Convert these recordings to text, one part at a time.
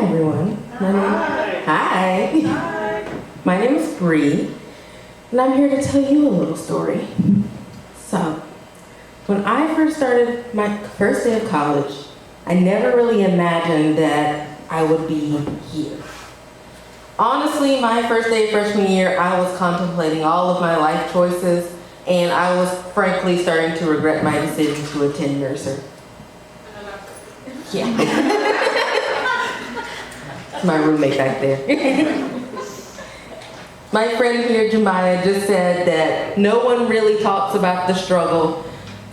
everyone. Hi. My name is Bree, and I'm here to tell you a little story. So, when I first started my first day of college, I never really imagined that I would be here. Honestly, my first day of freshman year, I was contemplating all of my life choices, and I was frankly starting to regret my decision to attend Mercer. Yeah. My roommate back there. My friend here, Jemiah, just said that no one really talks about the struggle,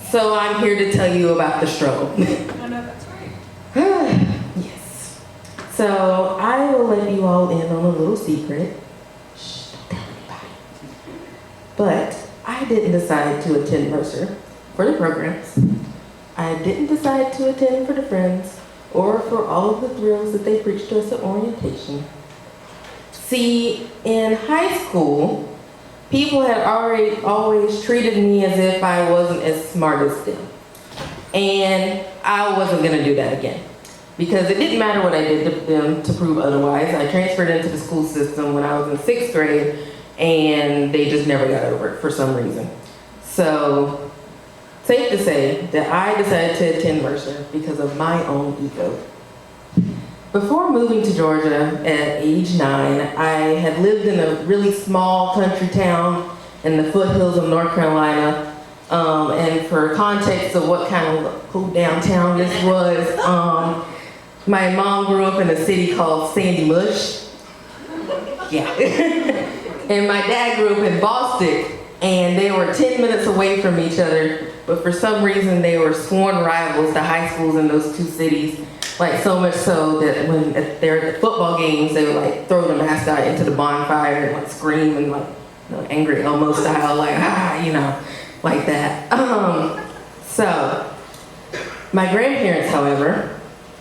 so I'm here to tell you about the struggle. Oh, no, that's right. Yes. So I will let you all in on a little secret. Shh, don't tell anybody. But I didn't decide to attend Mercer for the programs. I didn't decide to attend for the friends or for all of the thrills that they preached to us at orientation. See, in high school, people had always treated me as if I wasn't as smart as them. And I wasn't gonna do that again. Because it didn't matter what I did to them to prove otherwise. I transferred into the school system when I was in 6th grade, and they just never got over it for some reason. So, safe to say that I decided to attend Mercer because of my own ego. Before moving to Georgia at age 9, I had lived in a really small country town in the foothills of North Carolina. And for context of what kind of cool downtown this was, my mom grew up in a city called Sandy Mush. Yeah. And my dad grew up in Boston, and they were 10 minutes away from each other, but for some reason they were sworn rivals to high schools in those two cities. Like so much so that when they're at the football games, they would like throw the mascot into the bonfire and like scream and like angry Elmo style, like like that. So my grandparents, however,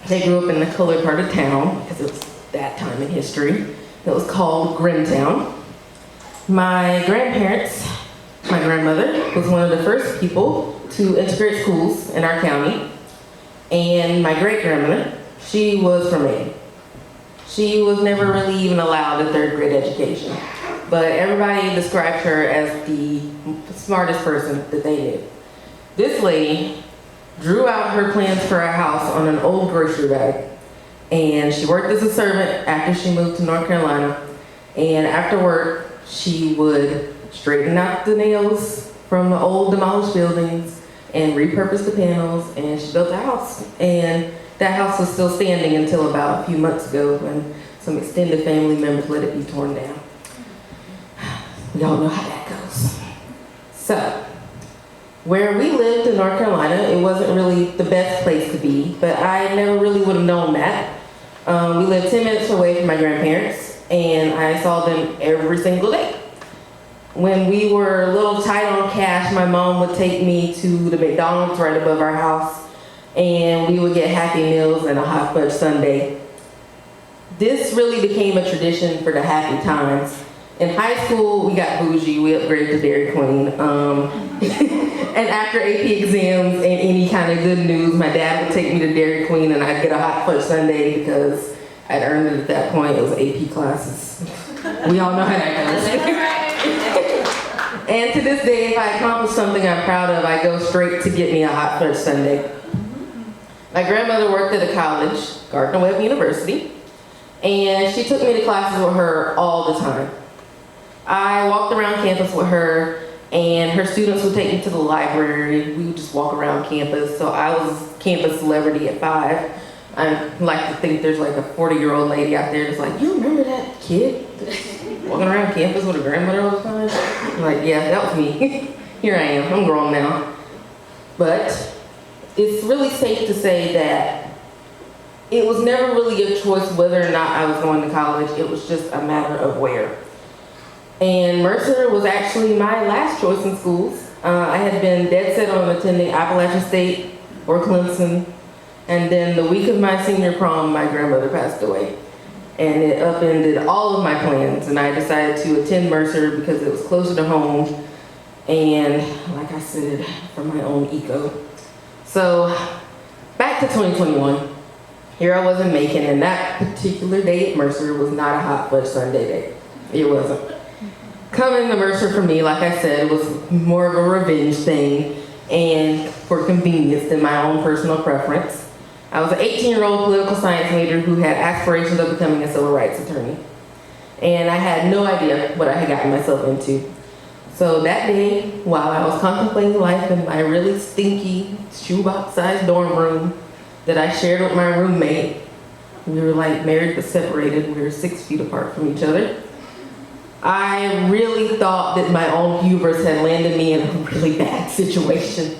they grew up in the colored part of town because it was that time in history. It was called Grimtown. My grandparents, my grandmother was one of the first people to integrate schools in our county. And my great-grandmother, she was from Maine. She was never really even allowed a 3rd grade education. But everybody described her as the smartest person that they knew. This lady drew out her plans for a house on an old grocery bag. And she worked as a servant after she moved to North Carolina. And after work, she would straighten out the nails from the old demolished buildings and repurposed the panels, and she built a house. And that house was still standing until about a few months ago when some extended family members let it be torn down. We all know how that goes. So, where we lived in North Carolina, it wasn't really the best place to be, but I never really would have known that. We lived 10 minutes away from my grandparents, and I saw them every single day. When we were a little tight on cash, my mom would take me to the McDonald's right above our house, and we would get Happy Meals and a hot fudge sundae. This really became a tradition for the happy times. In high school, we got bougie. We upgraded to Dairy Queen. And after AP exams and any kind of good news, my dad would take me to Dairy Queen, and I'd get a hot fudge sundae because I'd earned it at that point. It was AP classes. We all know how that goes. And to this day, if I accomplish something I'm proud of, I go straight to get me a hot fudge sundae. My grandmother worked at a college, Gardner-Webb University, and she took me to classes with her all the time. I walked around campus with her, and her students would take me to the library. We would just walk around campus, so I was campus celebrity at 5. I like to think there's like a 40-year-old lady out there that's like, you remember that kid walking around campus with a grandmother all the time? I'm like, yeah, that was me. Here I am, I'm grown now. But it's really safe to say that it was never really a choice whether or not I was going to college. It was just a matter of where. And Mercer was actually my last choice in schools. I had been dead set on attending Appalachian State or Clemson. And then the week of my senior prom, my grandmother passed away. And it upended all of my plans. And I decided to attend Mercer because it was closer to home. And like I said, for my own ego. So back to 2021. Here I was in Macon, and that particular day at Mercer was not a hot fudge sundae day. It wasn't. Coming to Mercer for me, like I said, was more of a revenge thing and for convenience than my own personal preference. I was an 18-year-old political science major who had aspirations of becoming a civil rights attorney. And I had no idea what I had gotten myself into. So that day, while I was contemplating life in my really stinky shoebox-sized dorm room that I shared with my roommate, we were like married but separated. We were 6 feet apart from each other. I really thought that my own hubris had landed me in a really bad situation.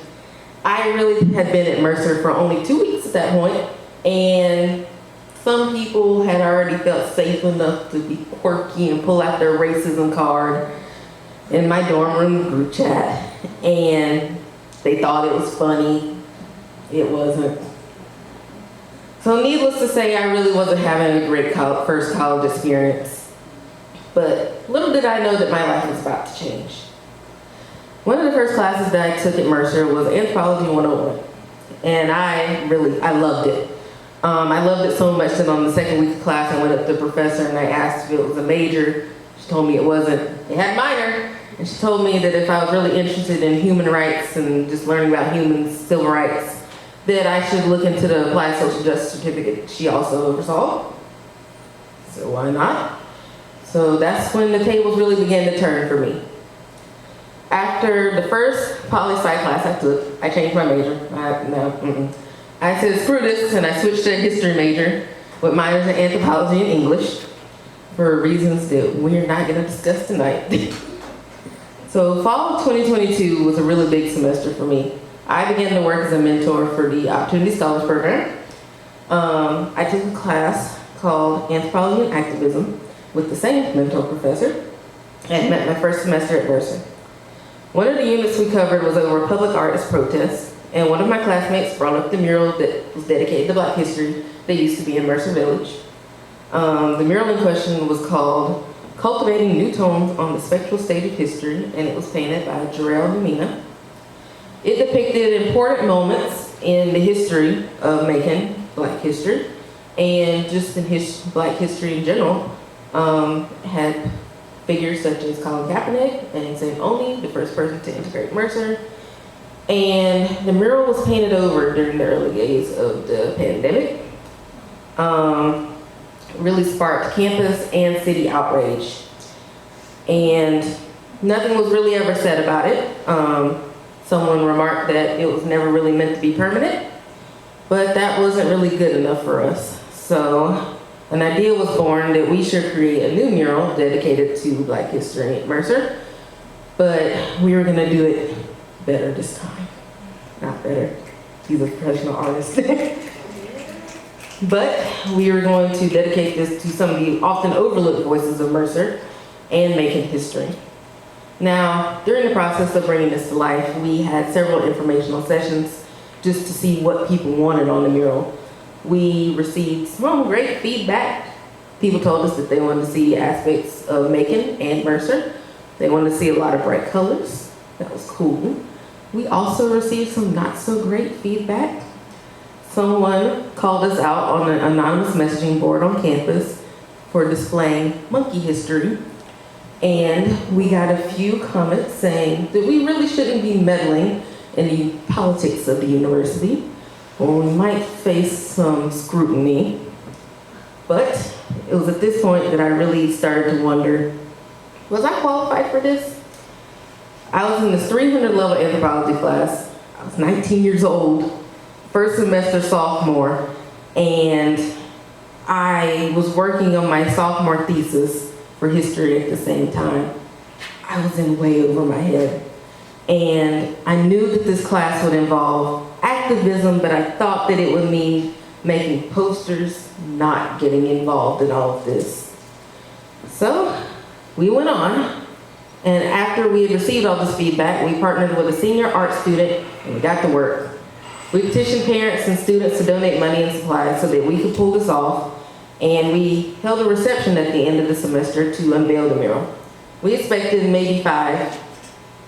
I really had been at Mercer for only 2 weeks at that point, and some people had already felt safe enough to be quirky and pull out their racism card in my dorm room group chat, and they thought it was funny. It wasn't. So needless to say, I really wasn't having a great first college experience. But little did I know that my life was about to change. One of the first classes that I took at Mercer was Anthropology 101. And I loved it. I loved it so much that on the second week of class, I went up to the professor and I asked if it was a major. She told me it wasn't. It had minor. And she told me that if I was really interested in human rights and just learning about humans, civil rights, that I should look into the Applied Social Justice Certificate she also oversaw. So why not? So that's when the tables really began to turn for me. After the first poli-sci class I took, I changed my major. I said, screw this, and I switched to a history major with minors in anthropology and English for reasons that we're not going to discuss tonight. So fall of 2022 was a really big semester for me. I began to work as a mentor for the Opportunity Scholars Program. I took a class called Anthropology and Activism with the same mentor professor, and met my first semester at Mercer. One of the units we covered was over public artist protests, and one of my classmates brought up the mural that was dedicated to Black history that used to be in Mercer Village. The mural in question was called Cultivating New Tones on the Spectral Stage of History, and it was painted by Jarrell Humina. It depicted important moments in the history of Macon, Black history, and just in Black history in general. Had figures such as Colin Kaepernick and St. Oni, the first person to integrate Mercer. And the mural was painted over during the early days of the pandemic. Really sparked campus and city outrage. And nothing was really ever said about it. Someone remarked that it was never really meant to be permanent, but that wasn't really good enough for us. So an idea was born that we should create a new mural dedicated to Black history at Mercer, but we were gonna do it better this time. Not better, he's a professional artist. But we were going to dedicate this to some of the often overlooked voices of Mercer and Macon history. Now, during the process of bringing this to life, we had several informational sessions just to see what people wanted on the mural. We received some great feedback. People told us that they wanted to see aspects of Macon and Mercer. They wanted to see a lot of bright colors. That was cool. We also received some not so great feedback. Someone called us out on an anonymous messaging board on campus for displaying monkey history. And we got a few comments saying that we really shouldn't be meddling in the politics of the university, or we might face some scrutiny. But it was at this point that I really started to wonder, was I qualified for this? I was in this 300 level anthropology class. I was 19 years old, first semester sophomore, and I was working on my sophomore thesis for history at the same time. I was in way over my head. And I knew that this class would involve activism, but I thought that it would mean making posters, not getting involved in all of this. So we went on, and after we had received all this feedback, we partnered with a senior art student, and we got to work. We petitioned parents and students to donate money and supplies so that we could pull this off, and we held a reception at the end of the semester to unveil the mural. We expected maybe 5,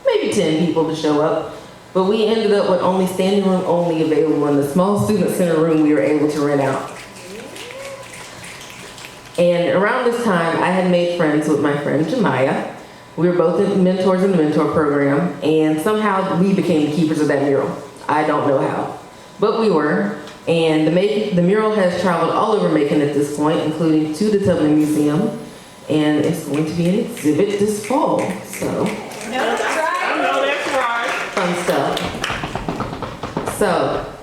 maybe 10 people to show up, but we ended up with only standing room only available in the small student center room we were able to rent out. And around this time, I had made friends with my friend Jemiah. We were both mentors in the mentor program, and somehow we became the keepers of that mural. I don't know how, but we were. And the mural has traveled all over Macon at this point, including to the Tubman Museum, and it's going to be an exhibit this fall. So, No, that's right. I know that's right. fun stuff. So,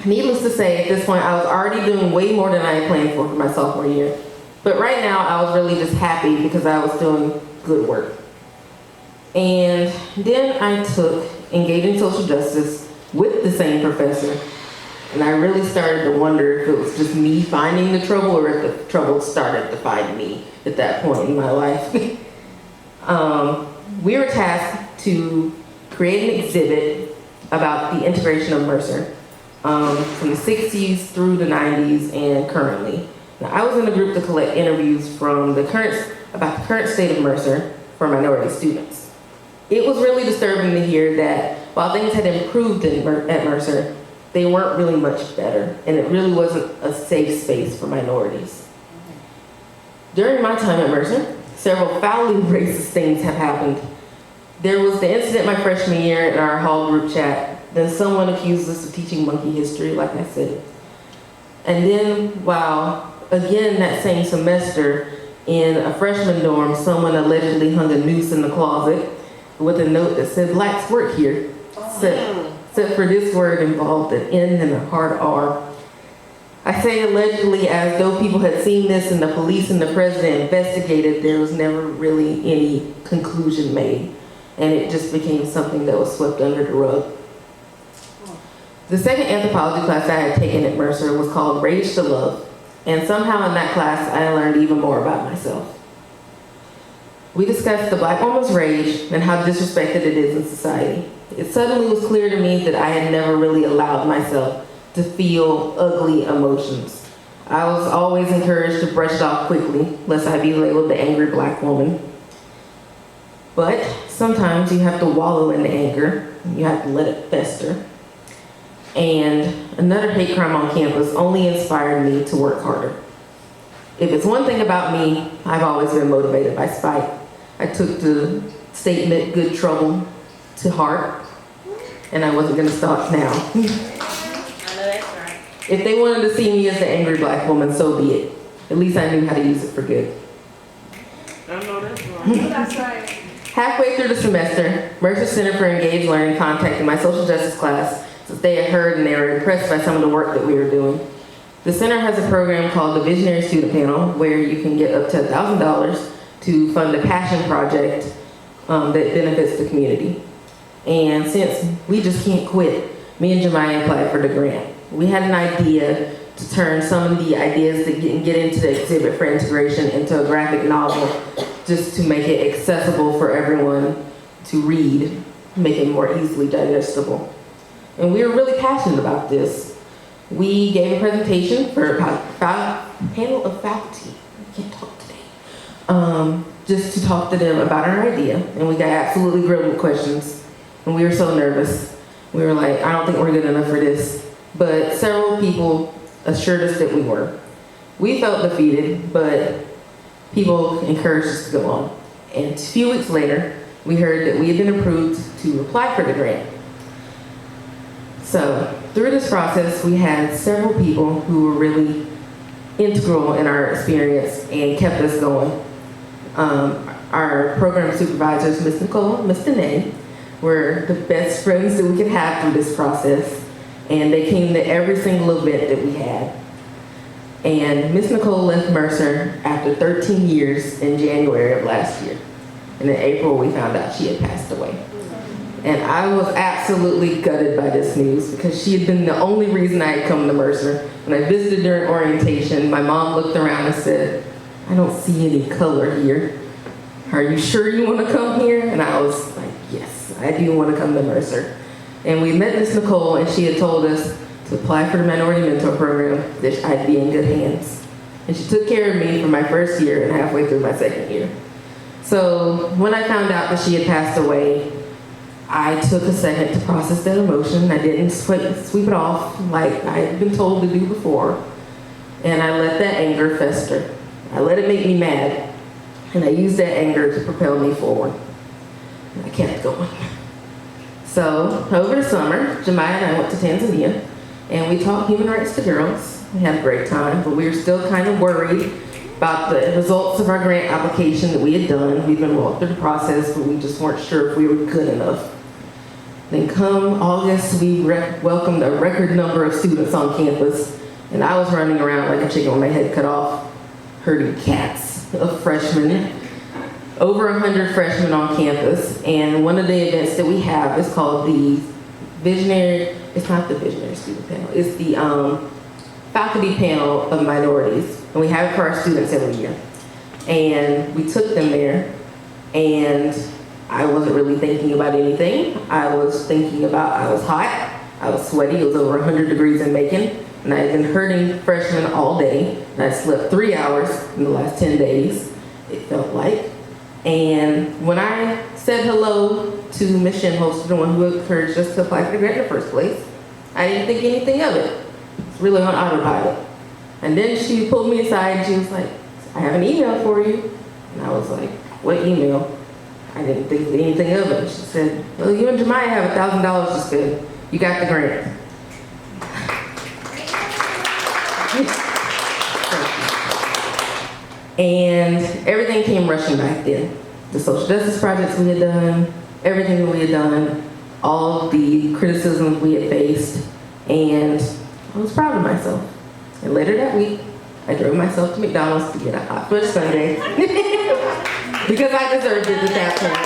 needless to say, at this point, I was already doing way more than I had planned for my sophomore year. But right now, I was really just happy because I was doing good work. And then I took Engaging Social Justice with the same professor. And I really started to wonder if it was just me finding the trouble or if the trouble started to find me at that point in my life. We were tasked to create an exhibit about the integration of Mercer from the 60s through the 90s and currently. Now, I was in a group to collect interviews from about the current state of Mercer for minority students. It was really disturbing to hear that while things had improved at Mercer, they weren't really much better, and it really wasn't a safe space for minorities. During my time at Mercer, several foully racist things have happened. There was the incident my freshman year in our hall group chat. Then someone accused us of teaching monkey history, like I said. And then, again that same semester, in a freshman dorm, someone allegedly hung a noose in the closet with a note that said, "Blacks work here," except for this word involved an N and a hard R. I say allegedly as though people had seen this and the police and the president investigated. There was never really any conclusion made, and it just became something that was swept under the rug. The second anthropology class I had taken at Mercer was called Rage to Love, and somehow in that class I learned even more about myself. We discussed the Black woman's rage and how disrespected it is in society. It suddenly was clear to me that I had never really allowed myself to feel ugly emotions. I was always encouraged to brush it off quickly, lest I be labeled the angry Black woman. But sometimes you have to wallow in the anger, you have to let it fester. And another hate crime on campus only inspired me to work harder. If it's one thing about me, I've always been motivated by spite. I took the statement, "good trouble," to heart, and I wasn't gonna stop now. I know that's right. If they wanted to see me as the angry Black woman, so be it. At least I knew how to use it for good. I know that's right. No, that's right. Halfway through the semester, Mercer Center for Engaged Learning contacted my social justice class since they had heard and they were impressed by some of the work that we were doing. The center has a program called the Visionary Student Panel where you can get up to $1,000 to fund a passion project that benefits the community. And since we just can't quit, me and Jemiah applied for the grant. We had an idea to turn some of the ideas that get into the exhibit for integration into a graphic novel, just to make it accessible for everyone to read, make it more easily digestible. And we were really passionate about this. We gave a presentation for a panel of faculty. I can't talk today. Just to talk to them about our idea. And we got absolutely grilled with questions. And we were so nervous. We were like, I don't think we're good enough for this. But several people assured us that we were. We felt defeated, but people encouraged us to go on. And a few weeks later, we heard that we had been approved to apply for the grant. So through this process, we had several people who were really integral in our experience and kept us going. Our program supervisors, Ms. Nicole and Ms. Danae, were the best friends that we could have through this process. And they came to every single event that we had. And Ms. Nicole left Mercer after 13 years in January of last year. And in April, we found out she had passed away. And I was absolutely gutted by this news because she had been the only reason I had come to Mercer. When I visited during orientation, my mom looked around and said, I don't see any color here. Are you sure you want to come here? And I was like, yes, I do want to come to Mercer. And we met Ms. Nicole, and she had told us to apply for the Minority Mentor Program, that I'd be in good hands. And she took care of me for my first year and halfway through my second year. So when I found out that she had passed away, I took a second to process that emotion. I didn't sweep it off like I had been told to do before. And I let that anger fester. I let it make me mad, and I used that anger to propel me forward. And I kept going. So, over the summer, Jemiah and I went to Tanzania, and we taught human rights to girls. We had a great time, but we were still kind of worried about the results of our grant application that we had done. We'd been walked through the process, but we just weren't sure if we were good enough. Then come August, we welcomed a record number of students on campus, and I was running around like a chicken with my head cut off, herding cats of freshmen. Over 100 freshmen on campus, and one of the events that we have is called the Visionary, it's not the Visionary Student Panel, it's the Faculty Panel of Minorities, and we have it for our students every year. And we took them there, and I wasn't really thinking about anything. I was thinking about, I was hot, I was sweaty, it was over 100 degrees in Macon, and I had been herding freshmen all day, and I slept 3 hours in the last 10 days, it felt like. And when I said hello to Ms. Shinholster, the one who encouraged us to apply for the grant in the first place, I didn't think anything of it. It's really on autopilot. And then she pulled me aside and she was like, I have an email for you. And I was like, what email? I didn't think anything of it. She said, well, you and Jemiah have $1,000 to spend. You got the grant. And everything came rushing back then. The social justice projects we had done, everything that we had done, all the criticism we had faced, and I was proud of myself. And later that week, I drove myself to McDonald's to get a hot fudge sundae because I deserved it at that point.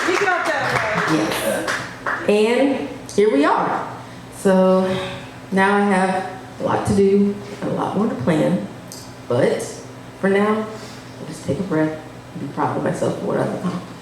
You got that Yes. And here we are. So now I have a lot to do, a lot more to plan, but for now, I'll just take a breath and be proud of myself for what I've accomplished.